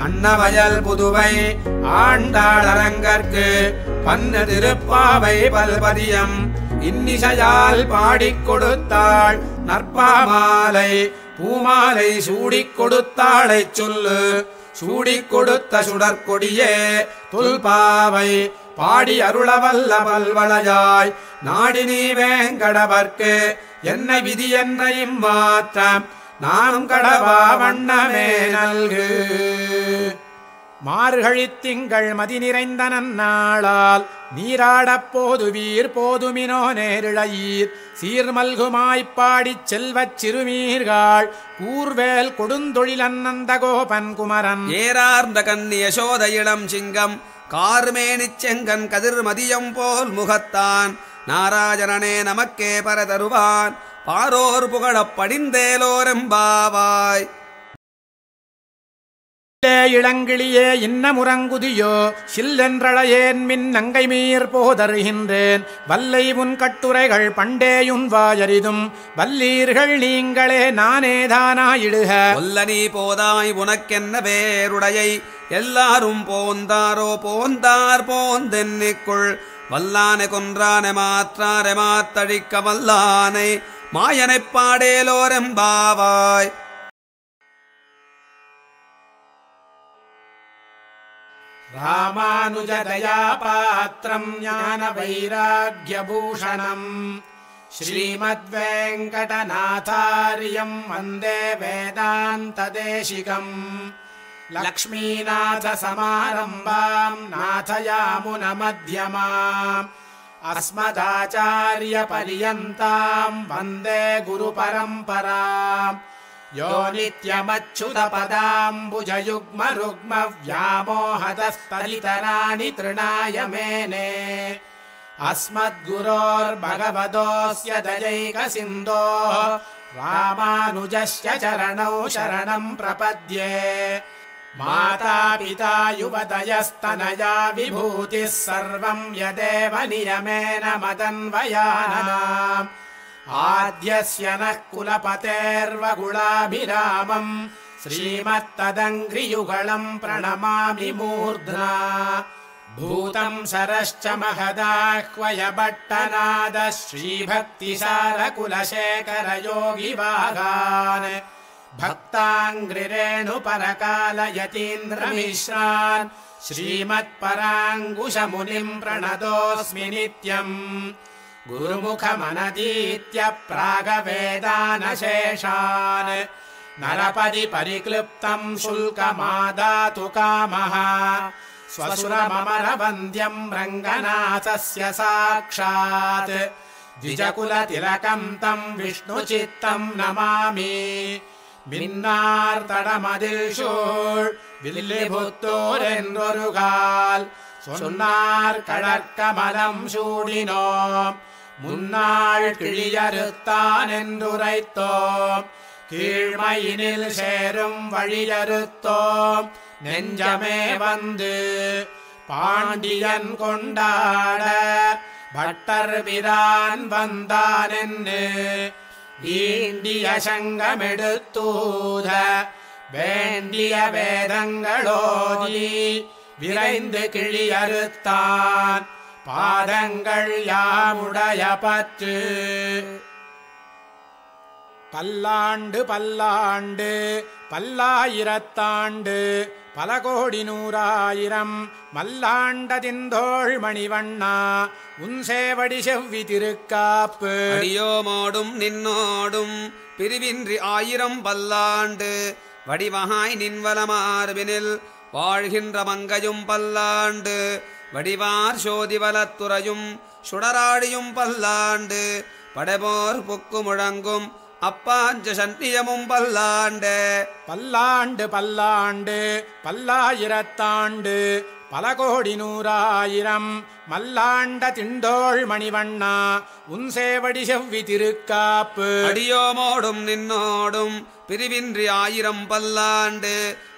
அன்னவயல் புதுவை ஆண்டாள் அரங்கற்கு பன்ன திருப்பாவை பல்பதியம் இன்னிசையால் பாடிக் கொடுத்தாள் நற்பாமாலை பூமாலை சூடிக் கொடுத்தாளைச் சொல்லு சூடிக் கொடுத்த சுடற்கொடியே தொல்பாவை பாடி அருளவல்ல பல்வளையாய் நாடினி வேங்கடவர்க்கு என்ன விதி என்ன இம்மாற்றம் நானும் கடவா வண்ணமே நல்கு. மார்கழித் திங்கள் மதி நிறைந்த நன்னாளால் நீராடப் போதுவீர் போதுமினோ நேரிழையீர் சீர்மல்குமாய்ப்பாடிச் செல்வச் சிறுமீர்கள் கூர்வேல் கொடுந்தொழிலன்னந்த கோபன் குமரன் ஏறார்ந்த கன்னி யசோத இளம் சிங்கம் கார்மேனிச் செங்கன் கதிர் மதியம் போல் முகத்தான் நாராஜனனே நமக்கே பரதருவான் பாரோர் புகழப் படிந்தேலோரெம்பாவாய். இளங்கிளியே இன்ன முரங்குதியோ சில்லென்றழையேன் மின் நங்கை மீர் போதருகின்றேன் வல்லை உன் கட்டுரைகள் பண்டேயுன் வாயரிதும் வல்லீர்கள் நீங்களே நானேதானாயிடுக நீ போதாய் உனக்கென்ன வேருடையை எல்லாரும் போந்தாரோ போந்தார் போந்தென்னிக்குள் வல்லானை கொன்றானை மாற்றாரை மாத்தழிக்க வல்லானை மாயனைப் பாடேலோரெம்பாவாய். ராமானுஜதயா பாத்ரம் ஞான வைராக்யபூஷணம் ஸ்ரீமத்வேங்கடநாதார்யம் வந்தே வேதாந்ததேசிகம் லக்ஷ்மீநாத சமாரம்பாம் நாதயாமுனமத்யமாம் அஸ்மதாச்சார்ய பரியந்தாம் வந்தே குரு பரம்பராம் யோ நித்யமச்சுதபதாம்புஜயுக்மருக்ம व्यामोहतस्तदितराणि तृणाय मेने अस्मद्गुरोर्भगवतोऽस्य दयैकसिन्धोः रामानुजस्य चरणौ शरणं प्रपद्ये माता पिता युवतयस्तनया विभूतिः सर्वं यदेव नियमेन मदन्वयानाम् आद्यस्य नः कुलपतेर्वकुलाभिरामम् श्रीमत्तदङ्घ्रियुगळम् प्रणमामि मूर्ध्ना भूतं सरश्च महदाह्वय भट्टनाद श्रीभक्तिसारकुलशेखर योगिवागान् भक्ताङ्घ्रिरेणुपरकालयतीन्द्रमिश्रान् श्रीमत्पराङ्कुशमुनिम् प्रणतोऽस्मि नित्यम् गुरुमुखमनदीत्य प्रागवेदानशेषान् नरपदि परिक्लृप्तम् शुल्कमादातु कामः स्वसुरममरवन्द्यम् रङ्गनाथस्य साक्षात् द्विजकुलतिलकम् तम् विष्णुचित्तम् नमामि மின்னார்தடமதில்சூழ் வில்லிபுத்தூரென்றொருகால் சொன்னார் கடற்கமலம் சூடினோம் முன்னாள் கிழியறுத்தான் என்றுரைத்தோம் கீழ்மையினில் சேரும் வழியறுத்தோம் நெஞ்சமே வந்து பாண்டியன் கொண்டாட பட்டர் பிரான் வந்தான் என்று ஈண்டிய சங்கமெடுத்தூத வேண்டிய வேதங்களோதி விரைந்து கிழியறுத்தான் பாதங்கள் யாமுடைய பற்று பல்லாண்டு பல்லாண்டு பல்லாயிரத்தாண்டு பல கோடி நூறாயிரம் மல்லாண்டதிந்தோள் மணிவண்ணா உன் சேவடி செவ்வி திருக்காப்பு அடியோமோடும் நின்னோடும் பிரிவின்றி ஆயிரம் பல்லாண்டு வடிவகாய் நின்வலமார்பினில் வாழ்கின்ற மங்கையும் பல்லாண்டு வடிவார் சோதிவலத்துறையும் சுடராடியும் பல்லாண்டு படைபோர் புக்கு முழங்கும் அப்பாஞ்ச சன்னியமும் பல்லாண்டு பல்லாண்டு பல்லாண்டு பல்லாயிரத்தாண்டு பல கோடி நூறாயிரம் மல்லாண்ட திண்டோள் மணிவண்ணா உன் சேவடி செவ்வி திருக்காப்பு அடியோமோடும் நின்னோடும் பிரிவின்றி ஆயிரம் பல்லாண்டு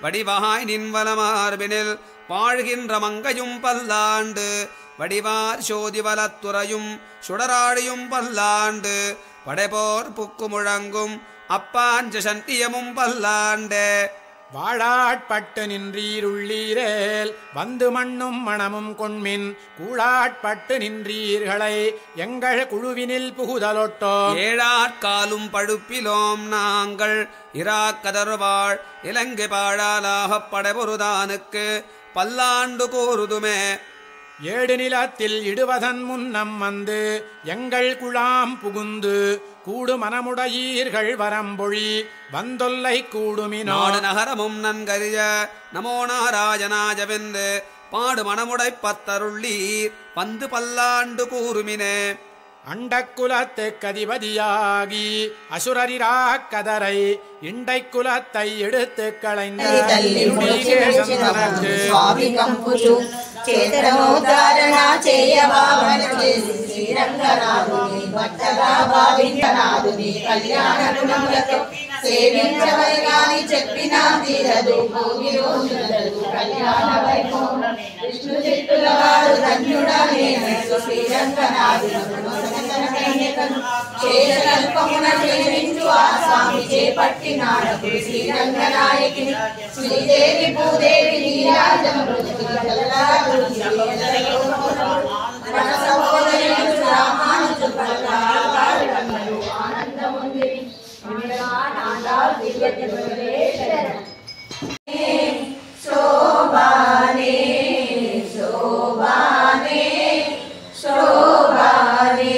வடிவகாய் நின்வலமார்பினில் வாழ்கின்ற மங்கையும் பல்லாண்டு வடிவார் சோதிவலத்துறையும் சுடராடியும் பல்லாண்டு படைபோர் புக்கு முழங்கும் அப்பாஞ்ச சன்னியமும் பல்லாண்டு வாழாட்பட்டு நின்றீருள்ளீரேல் வந்து மண்ணும் மணமும் கொண்மின் கூழாட்பட்டு நின்றீர்களை எங்கள் குழுவினில் புகுதலொட்டோ ஏழாட்காலும் பழுப்பிலோம் நாங்கள் இராக்கதர்வாள் இலங்கை பாழாலாகப் படைபொருதானுக்கு பல்லாண்டு கூறுதுமே ஏடு நிலத்தில் இடுவதன் முன்னம் வந்து எங்கள் குழாம் புகுந்து கூடு மனமுடையீர்கள் வரம்பொழி வந்தொல்லை கூடுமினோ நாடு நகரமும் நன்கறிய நமோ நாராயணாஜவென்று பாடு மனமுடை பத்தருள்ளீர் வந்து பல்லாண்டு கூறுமினே அண்டக்குலத்து கதிபதியாகி அசுரரிராக்கதரை இண்டை குலத்தை எடுத்து களைந்த శ్రీరంగనాథుని భక్తగా భావించనాథుని కళ్యాణ గుణములతో సేవించవలగాని చెప్పినా తీరదు భోగి రోజులదు కళ్యాణ వైభవం విష్ణు చిత్తుల వాడు ధన్యుడా నేను శ్రీరంగనాథుని శేషకల్పమున సేవించు ఆ స్వామి చేపట్టినాడు శ్రీరంగనాయకిని శ్రీదేవి భూదేవి నీరాజములు మన సహోదరులు రామానుజు ఆనందముందిరి శోభానే శోభానే శోభానే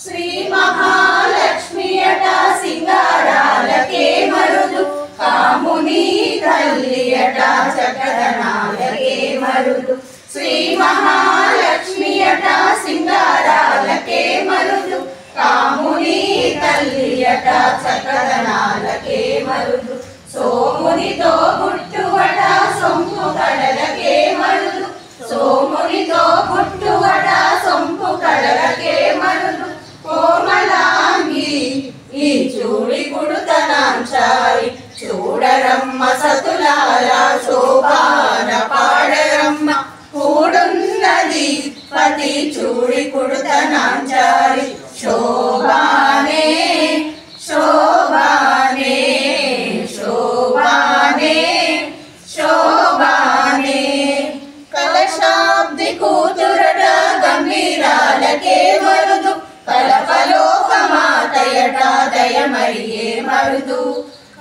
శ్రీ మహాలక్ష్మి అట సింగారాలకే మరుదు కాముని తల్లి అట చక్కదనాలకే మరుదు శ్రీ మహాలక్ష్మి అట సింగారాలకే మరుదు కాముని తల్లి అట చక్కదనాలకే మరుదు సోమునితో పుట్టువట సొంపు కడలకే మరుదు సోమునితో పుట్టువట సొంపు కడలకే మరుదు కోమలాంగి ఈ చూడి కుడుతనాంచారి చూడరమ్మ సతులారా శోభాన పాడరమ్మ కూడున్నది పతి చూడి కుడుతనాంచారి శోభానే శోభానే శోభానే శోభానే కలశాబ్ది కూతురట గంభీరాలకే మరుదు కలపలోక మాతయట దయమరియే మరుదు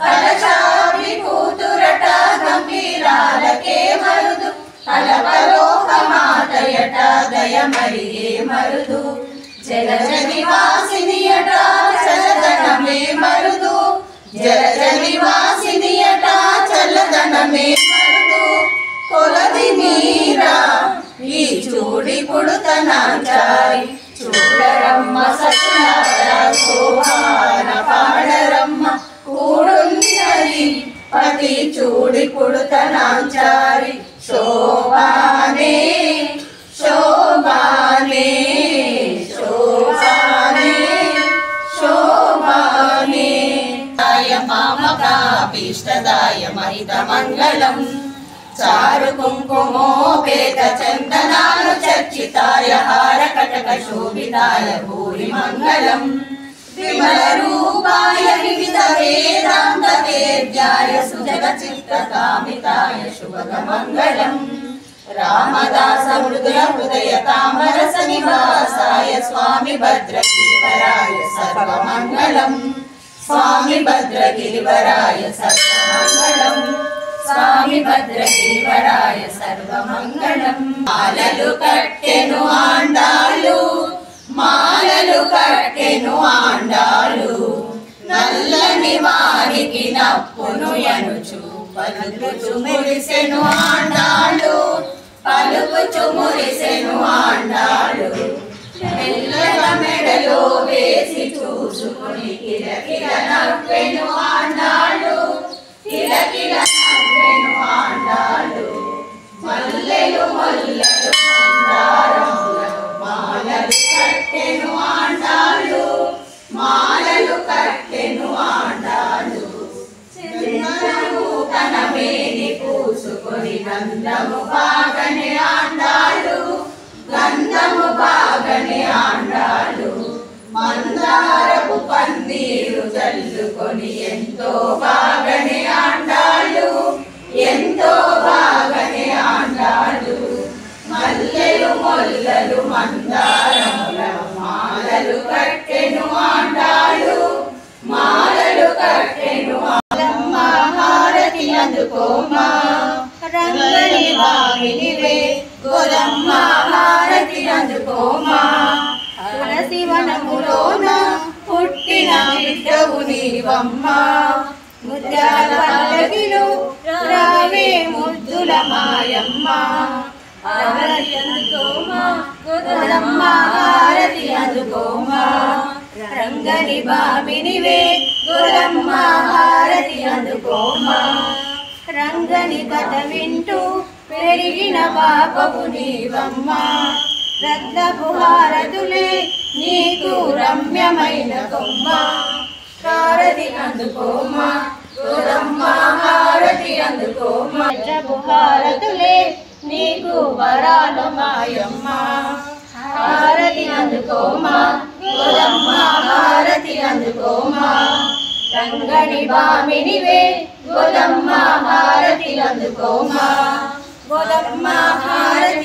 కలశాబ్ది కూతురట గంభీరాలకే మరుదు కలపలోక మాతయట దయమరియే మరుదు జలజ నివాసినియట చల్లదనమే మరుదు జలజ నివాసినియట చల్లదనమే మరుదు కొలది మీరా ఈ చూడి పుడుతనాచారి చూడరమ్మ సత్యార శోభాన పాడరమ్మ కూడున్నది పతి చూడి పుడుతనాచారి శోభానే శోభానే శోభానే శోభానే మామకాభీష్టదాయ మహిత మంగళం చారు కుంకుమోపేత చందనాలు చర్చితాయ హార కటక శోభితాయ భూరి మంగళం విమల రూపాయ వివిధ వేదాంత వేద్యాయ సుజగ చిత్త కామితాయ శుభగ మంగళం రామదాస మృదుల హృదయ తామరస నివాసాయ స్వామి భద్రగిరివరాయ సర్వమంగళం స్వామి భద్రగిరివరాయ సర్వమంగళం స్వామి భద్రగిరివరాయ సర్వమంగళం మాలలు కట్టెను ఆండాలు మాలలు కట్టెను ఆండాలు నల్లని వారికి నప్పును ఎనుచు పలుకుచు మురిసెను ఆండాలు పలుకుచు మురిసెను ఆండాలు మెల్లల మెడలో వేసి చూసుకుని కిలకిల నవ్వెను ఆండాలు కిలకిల నవ్వెను ఆండాలు మల్లెలు మల్లెలు మందారములను మాలలు కట్టెను ఆండాలు మాలలు కట్టెను ఆండాలు తన మేని పూసుకొని గంధము బాగనే ఆండాలు గంధము బాగనే ఆండాలు మందారపు పన్నీరు చల్లుకొని ఎంతో బాగనే ఆండాలు ఎంతో బాగనే ఆండాలు మల్లెలు మొల్లలు మందారముల మాలలు కట్టెను ఆండాలు మాలలు కట్టెను హారతి అందుకోమా రంగని వామినివే గోరమ్మ హారతి అందుకోమా తులసి వనములోన పుట్టిన బిడ్డవు నీవమ్మ ముద్దాల పల్లకిలో రావే ముద్దుల మాయమ్మ హారతి అందుకోమా గోరమ్మ హారతి అందుకోమా రంగని బామినివే గోరమ్మ హారతి అందుకోమా రంగని కథ వింటూ పెరిగిన పాపవు నీవమ్మ రత్నపు హారతులే నీకు రమ్యమైన కొమ్మ హారతి అందుకోమా గోదమ్మ హారతి అందుకోమా రత్నపు హారతులే నీకు వరాలు మాయమ్మ హారతి అందుకోమా గోదమ్మ హారతి అందుకోమా రంగడి బామినివే గోదమ్మ హారతి అందుకోమా గోదమ్మ హారతి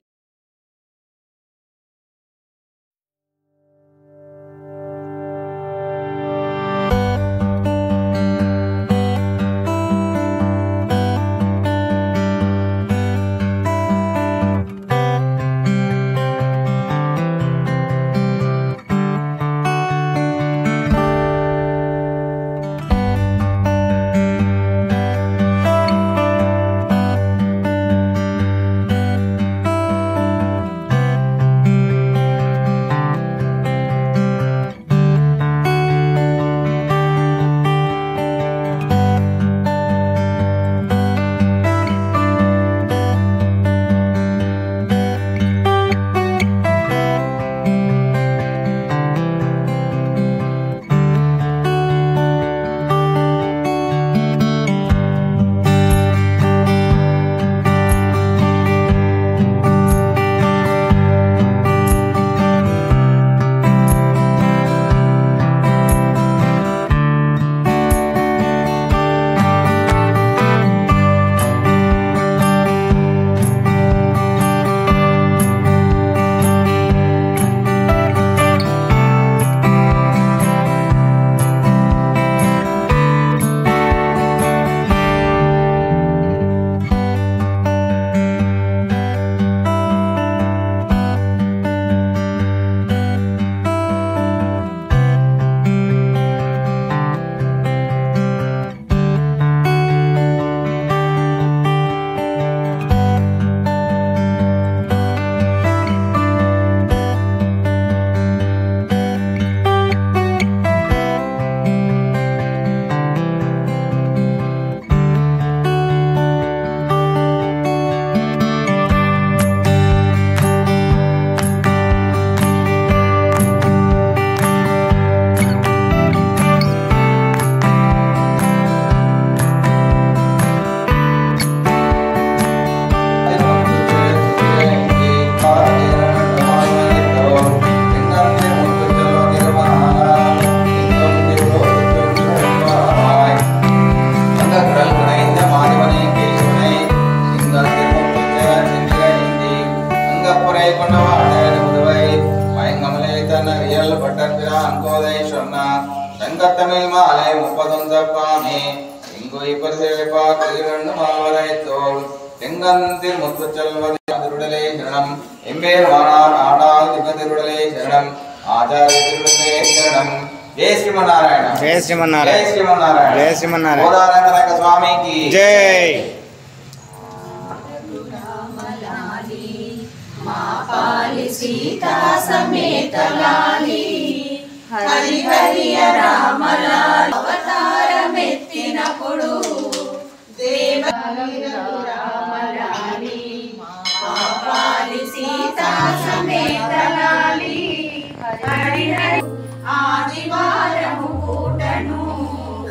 ఆదివారము పూటను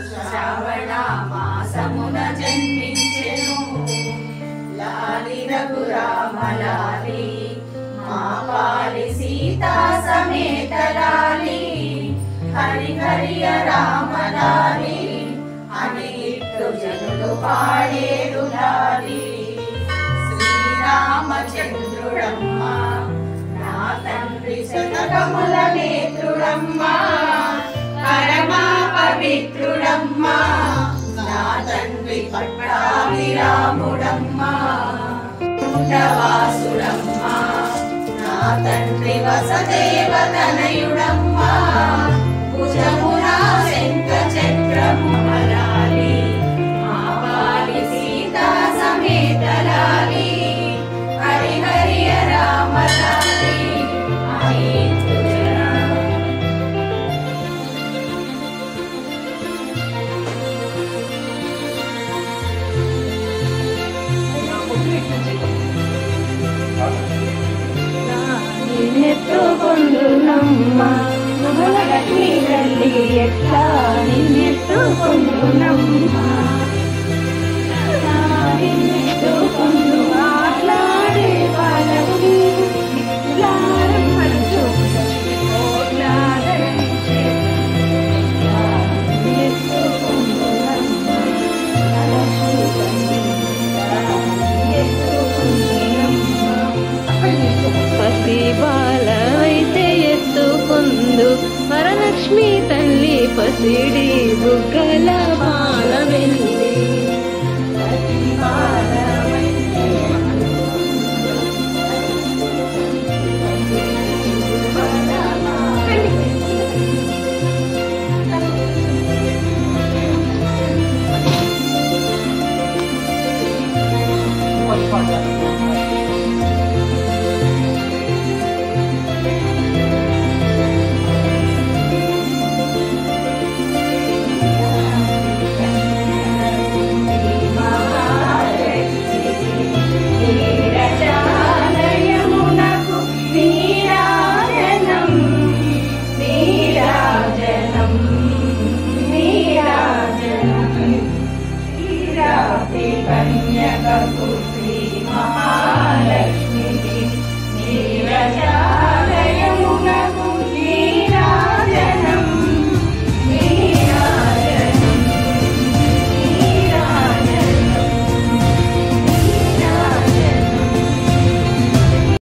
శ్రావణ మాసమున జన్మించెను లాలి రఘురామ లాలి మా పాలి సీతా సమేత లాలి హరి హరియ రామ లాలి అని ఇట్లు జనులు పాడేరు లాలి శ్రీరామచంద్రుడమ్మ నా తండ్రి శతకముల నేత్రుడమ్మ పరమా పవిత్రుడమ్మ నా తండ్రి పట్టాభిరాముడమ్మ వాసుడమ్మ నా తండ్రి వసదేవతనయుడమ్మ భుజమున శంఖ చక్రము లాలి మా పాలి సీతా సమేత లాలి హరి హరియ రామ లాలి ఎట్లా నిన్నెత్తుకుందునమ్మా నిన్నెత్తుకుందు ఆట్లాడే వాళ్ళకి దిక్కులారం మనసు ఓట్లాదరించే నిన్నెత్తుకుందునమ్మా పసి బాలవైతే ఎత్తుకుందు వరలక్ష్మి తల్లి పసిడి బుగ్గల బాల వెళ్ళి కన్యకకు శ్రీ మహాలక్ష్మికి నీరజ